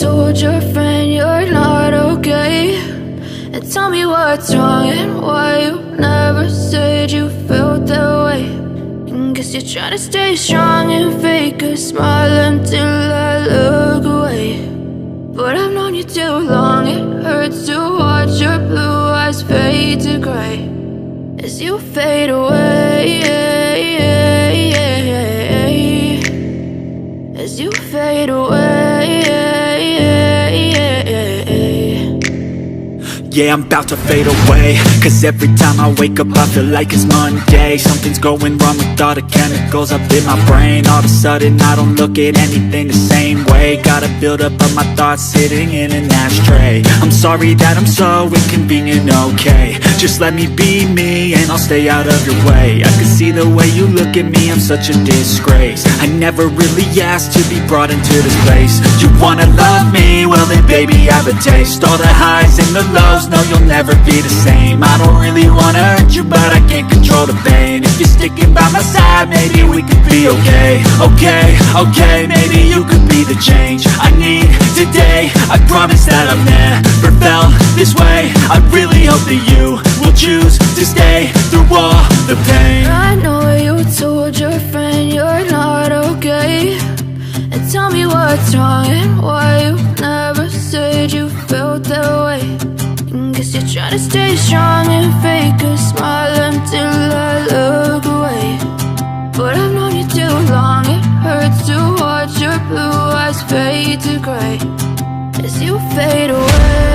told your friend you're not okay, and tell me what's wrong and why you never said you felt that way. And guess you're trying to stay strong and fake a smile until I look away. But I've known you too long, it hurts to watch your blue eyes fade to gray as you fade away, as you fade away. Yeah, I'm about to fade away, cause every time I wake up I feel like it's Monday. Something's going wrong with all the chemicals up in my brain. All of a sudden I don't look at anything the same way. Got a buildup of my thoughts sitting in an ashtray. I'm sorry that I'm so inconvenient, okay. Just let me be me and I'll stay out of your way. I can see the way you look at me, I'm such a disgrace. I never really asked to be brought into this place. You wanna love me? Well then baby I have a taste. All the highs and the lows, no you'll never be the same. I don't really wanna hurt you but I can't control the pain. If you're sticking by my side maybe we could be okay. Okay, maybe you could be the change I need today. I promise that I've never felt this way. I really hope that you will choose to stay through all the pain. I know you told your friend you're not okay, and tell me what's wrong and why you never said you felt that way. And guess you're trying to stay strong and fake a smile until I look away. But I've known you too long, it hurts to watch your blue eyes fade to gray as you fade away.